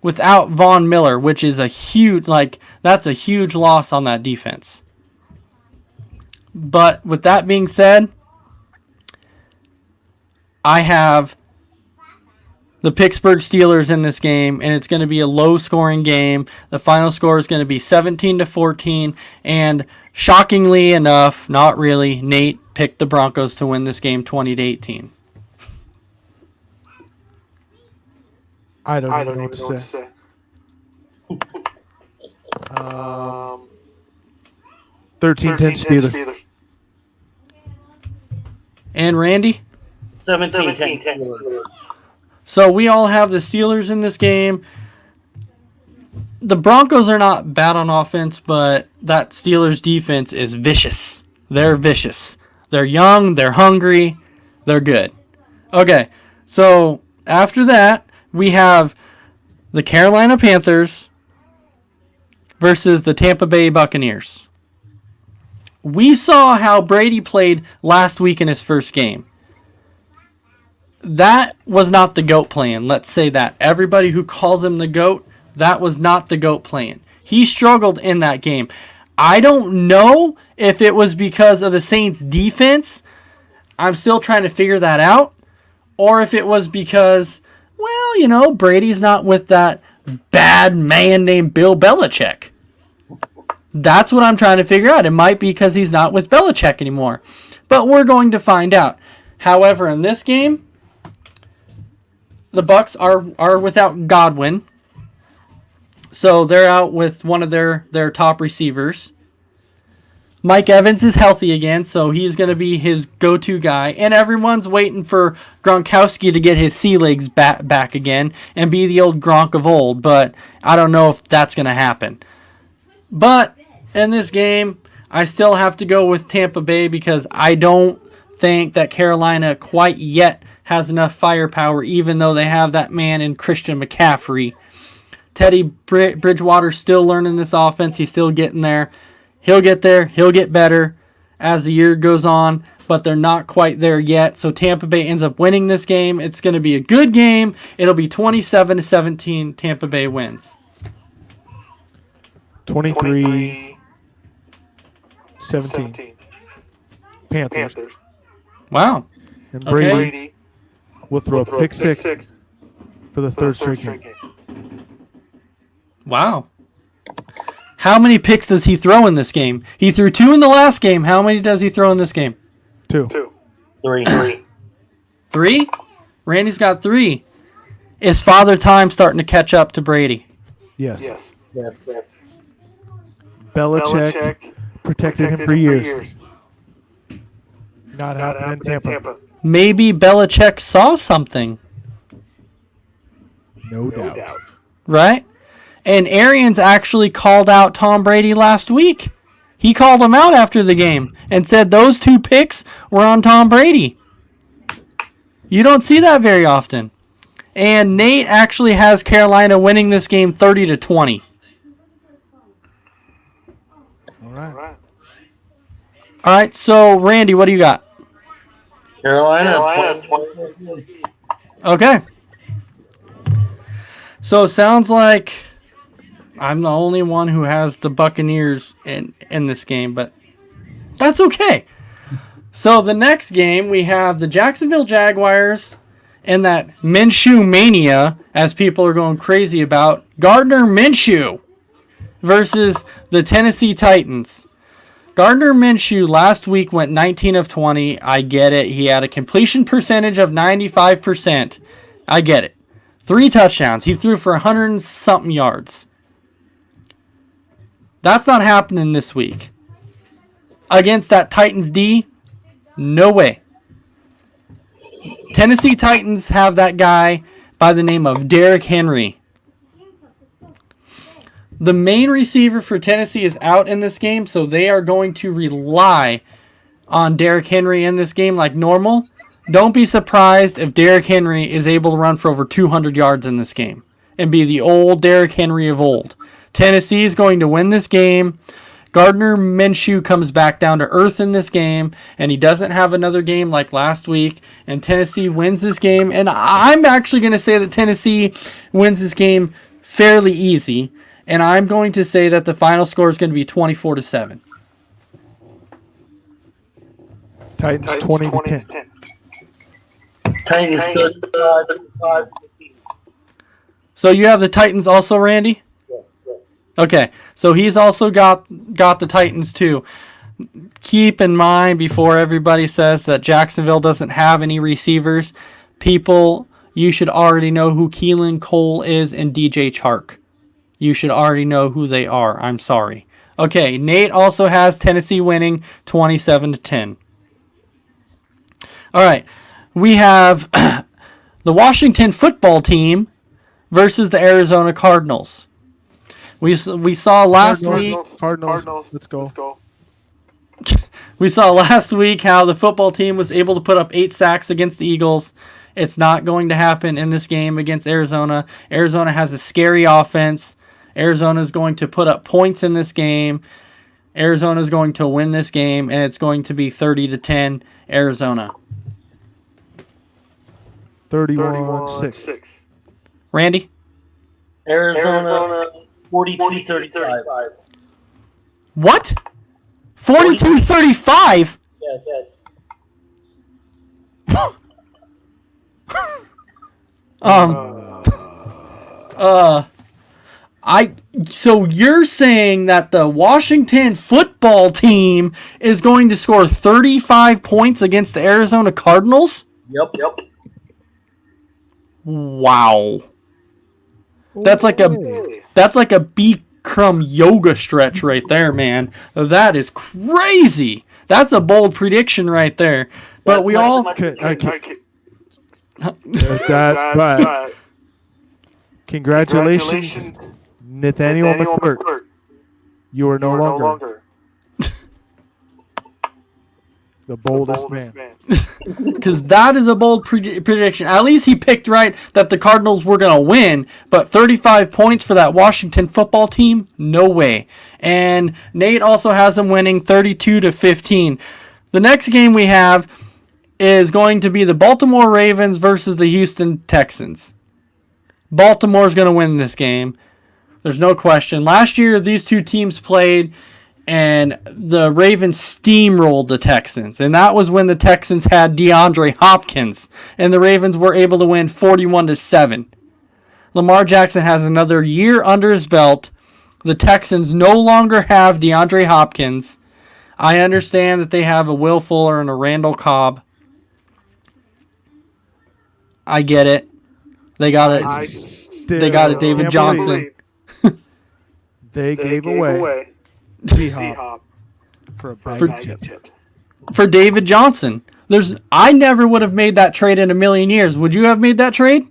Von Miller, which is that's a huge loss on that defense. But with that being said, I have the Pittsburgh Steelers in this game, and it's going to be a low-scoring game. The final score is going to be 17-14, and shockingly enough, not really, Nate picked the Broncos to win this game 20-18. I don't even know what to say. 13-10 Steelers. And Randy? 17-10. So we all have the Steelers in this game. The Broncos are not bad on offense, but that Steelers defense is vicious. They're vicious. They're young, they're hungry, they're good. Okay, so after that, we have the Carolina Panthers versus the Tampa Bay Buccaneers. We saw how Brady played last week in his first game. That was not the GOAT plan. Let's say that. Everybody who calls him the GOAT, that was not the GOAT plan. He struggled in that game. I don't know if it was because of the Saints' defense. I'm still trying to figure that out. Or if it was because, well, Brady's not with that bad man named Bill Belichick. That's what I'm trying to figure out. It might be because he's not with Belichick anymore. But we're going to find out. However, in this game, the Bucs are without Godwin. So they're out with one of their top receivers. Mike Evans is healthy again, so he's going to be his go-to guy. And everyone's waiting for Gronkowski to get his sea legs back again and be the old Gronk of old. But I don't know if that's going to happen. But in this game, I still have to go with Tampa Bay because I don't think that Carolina quite yet has enough firepower, even though they have that man in Christian McCaffrey. Teddy Bridgewater's still learning this offense. He's still getting there. He'll get there. He'll get better as the year goes on, but they're not quite there yet. So Tampa Bay ends up winning this game. It's going to be a good game. It'll be 27-17. Tampa Bay wins. 23-17. Panthers. Wow. And Brady will throw a pick six for the third straight game. Wow. How many picks does he throw in this game? He threw 2 in the last game. How many does he throw in this game? 2. 3. 3? Randy's got 3. Is Father Time starting to catch up to Brady? Yes. Belichick protected him for years. Not happening in Tampa. Maybe Belichick saw something. No doubt. Right? And Arians actually called out Tom Brady last week. He called him out after the game and said those 2 picks were on Tom Brady. You don't see that very often. And Nate actually has Carolina winning this game 30-20. All right. All right, so Randy, what do you got? Carolina. 20. Okay. So it sounds like I'm the only one who has the Buccaneers in this game, but that's okay. So the next game, we have the Jacksonville Jaguars and that Minshew mania, as people are going crazy about, Gardner Minshew versus the Tennessee Titans. Gardner Minshew last week went 19 of 20. I get it. He had a completion percentage of 95%. I get it. 3 touchdowns. He threw for 100 and something yards. That's not happening this week. Against that Titans D, no way. Tennessee Titans have that guy by the name of Derrick Henry. The main receiver for Tennessee is out in this game, so they are going to rely on Derrick Henry in this game like normal. Don't be surprised if Derrick Henry is able to run for over 200 yards in this game and be the old Derrick Henry of old. Tennessee is going to win this game. Gardner Minshew comes back down to earth in this game, and he doesn't have another game like last week, and Tennessee wins this game. And I'm actually going to say that Tennessee wins this game fairly easy, and I'm going to say that the final score is going to be 24-7. Titans 20-10. Titans 35. So you have the Titans also, Randy? Yes. Okay, so he's also got the Titans too. Keep in mind, before everybody says that Jacksonville doesn't have any receivers, people, you should already know who Keelan Cole is and DJ Chark. You should already know who they are. I'm sorry. Okay, Nate also has Tennessee winning 27-10. All right, we have the Washington football team versus the Arizona Cardinals. We saw last week. Cardinals. Let's go. We saw last week how the football team was able to put up 8 sacks against the Eagles. It's not going to happen in this game against Arizona. Arizona has a scary offense. Arizona is going to put up points in this game. Arizona is going to win this game, and it's going to be 30-10 Arizona. 31-6. Randy? Arizona 42-35. What? 42-35? Yes. So you're saying that the Washington football team is going to score 35 points against the Arizona Cardinals? Yep. Wow. That's like a Bikram yoga stretch right there, man. That is crazy. That's a bold prediction right there. But we all Congratulations, Nathaniel McClurt. You are no longer the boldest man. Because that is a bold prediction. At least he picked right that the Cardinals were going to win, but 35 points for that Washington football team? No way. And Nate also has them winning 32-15. The next game we have is going to be the Baltimore Ravens versus the Houston Texans. Baltimore's going to win this game. There's no question. Last year, these two teams played, and the Ravens steamrolled the Texans. And that was when the Texans had DeAndre Hopkins, and the Ravens were able to win 41-7. Lamar Jackson has another year under his belt. The Texans no longer have DeAndre Hopkins. I understand that they have a Will Fuller and a Randall Cobb. I get it. They got it. They got it. David Johnson. They gave away D-Hop for a bag of chips. For David Johnson. I never would have made that trade in a million years. Would you have made that trade?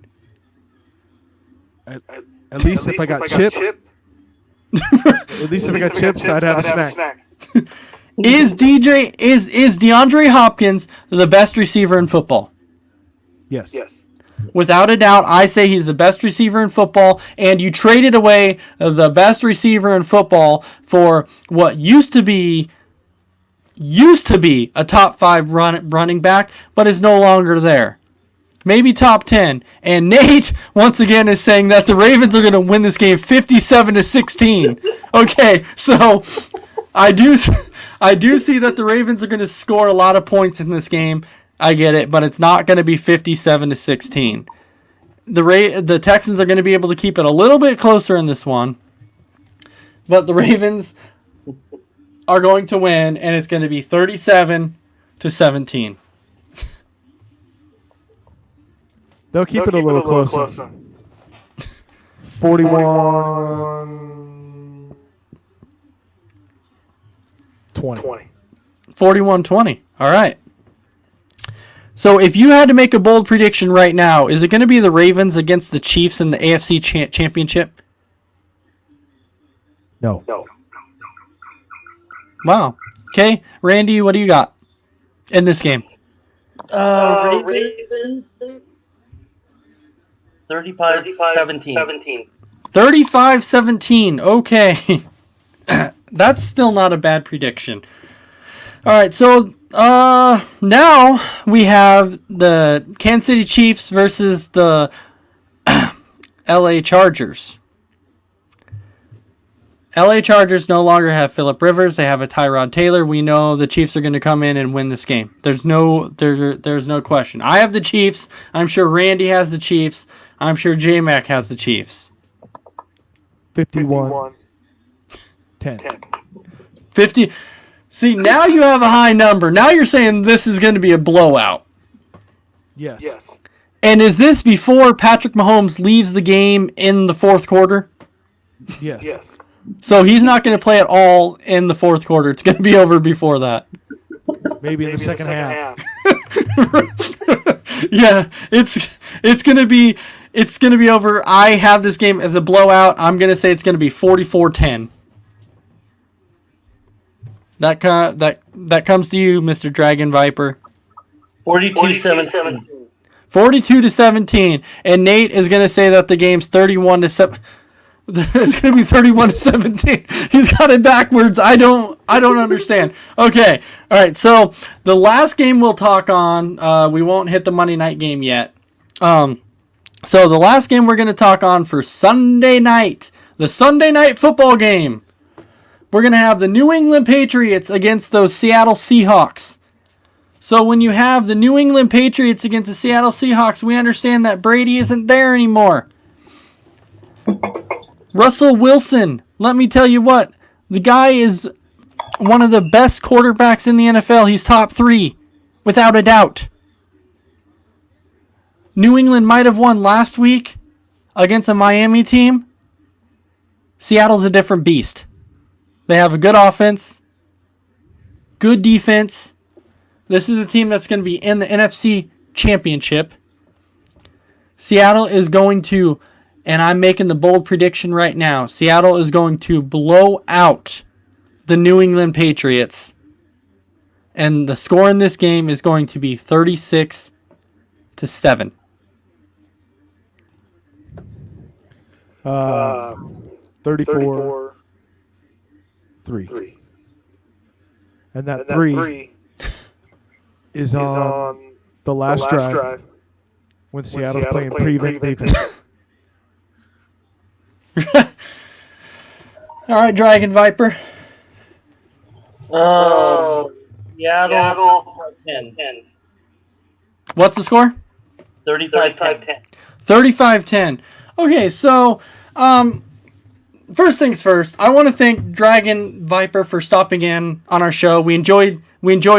At least if I got chips. At least if I got chips, I'd have a snack. Is DeAndre Hopkins the best receiver in football? Yes. Without a doubt, I say he's the best receiver in football, and you traded away the best receiver in football for what used to be a top 5 running back, but is no longer there. maybe top 10. And Nate, once again, is saying that the Ravens are going to win this game 57-16. Okay, so I do see that the Ravens are going to score a lot of points in this game. I get it, but it's not going to be 57-16. The Texans are going to be able to keep it a little bit closer in this one, but the Ravens are going to win, and it's going to be 37-17. They'll keep it a little closer. 41-20. 41-20. All right. So if you had to make a bold prediction right now, is it going to be the Ravens against the Chiefs in the AFC Championship? No. Wow. Okay, Randy, what do you got in this game? Ravens 35-17. 35-17. Okay. That's still not a bad prediction. All right, so now we have the Kansas City Chiefs versus the LA Chargers. LA Chargers no longer have Phillip Rivers. They have a Tyrod Taylor. We know the Chiefs are going to come in and win this game. There's no question. I have the Chiefs. I'm sure Randy has the Chiefs. I'm sure J-Mac has the Chiefs. 51-10. 50. See, now you have a high number. Now you're saying this is going to be a blowout. Yes. And is this before Patrick Mahomes leaves the game in the fourth quarter? Yes. So he's not going to play at all in the fourth quarter. It's going to be over before that. Maybe in the second half. Yeah, it's going to be over. I have this game as a blowout. I'm going to say it's going to be 44-10. That comes to you, Mr. Dragon Viper. 42-17. 42-17, and Nate is going to say that the game's 31-7. It's going to be 31-17. He's got it backwards. I don't understand. Okay. All right. So the last game we'll talk on, we won't hit the Monday night game yet. So the last game we're going to talk on for Sunday night, the Sunday night football game, we're going to have the New England Patriots against those Seattle Seahawks. So when you have the New England Patriots against the Seattle Seahawks, we understand that Brady isn't there anymore. Russell Wilson, let me tell you what, the guy is one of the best quarterbacks in the NFL. He's top 3, without a doubt. New England might have won last week against a Miami team. Seattle's a different beast. They have a good offense, good defense. This is a team that's going to be in the NFC Championship. Seattle is going to, and I'm making the bold prediction right now, Seattle is going to blow out the New England Patriots. And the score in this game is going to be 36-7. 34-3. And that 3 is on the last drive when Seattle's playing prevent defense. All right, Dragon Viper. Seattle 10. What's the score? 35-10. 35-10. Okay, so first things first, I want to thank Dragon Viper for stopping in on our show. We enjoyed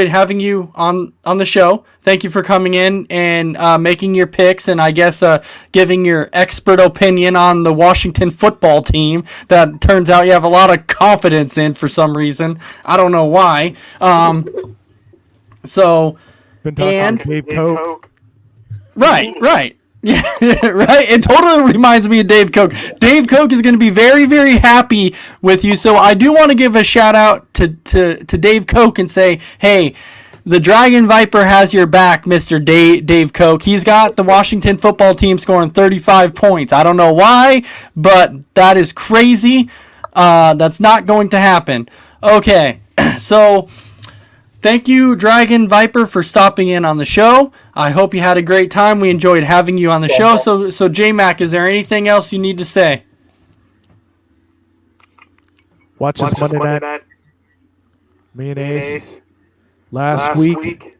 having you on the show. Thank you for coming in and making your picks and I guess giving your expert opinion on the Washington football team that turns out you have a lot of confidence in for some reason. I don't know why. So Been talking to Dave Coke. Right. Yeah, right. It totally reminds me of Dave Koch. Dave Koch is going to be very, very happy with you. So I do want to give a shout out to Dave Koch and say, hey, the Dragon Viper has your back, Mr. Dave Koch. He's got the Washington football team scoring 35 points. I don't know why, but that is crazy. That's not going to happen. Okay, so thank you, Dragon Viper, for stopping in on the show. I hope you had a great time. We enjoyed having you on the show. So J-Mac, is there anything else you need to say? Watch us Monday night. Me and Ace. Last week,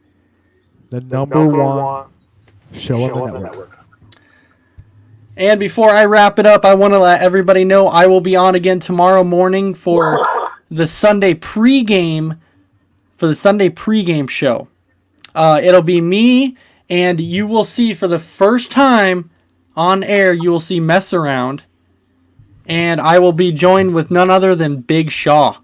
the number one show on the network. And before I wrap it up, I want to let everybody know I will be on again tomorrow morning for the Sunday pregame show. It'll be me, and you will see for the first time on air, you will see Mess Around, and I will be joined with none other than Big Shaw.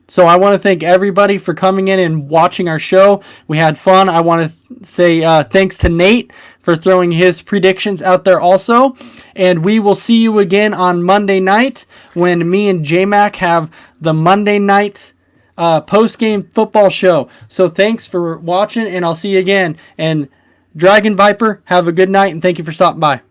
So I want to thank everybody for coming in and watching our show. We had fun. I want to say thanks to Nate for throwing his predictions out there also. And we will see you again on Monday night when me and J-Mac have the Monday night post-game football show. So thanks for watching, and I'll see you again. And Dragon Viper, have a good night, and thank you for stopping by.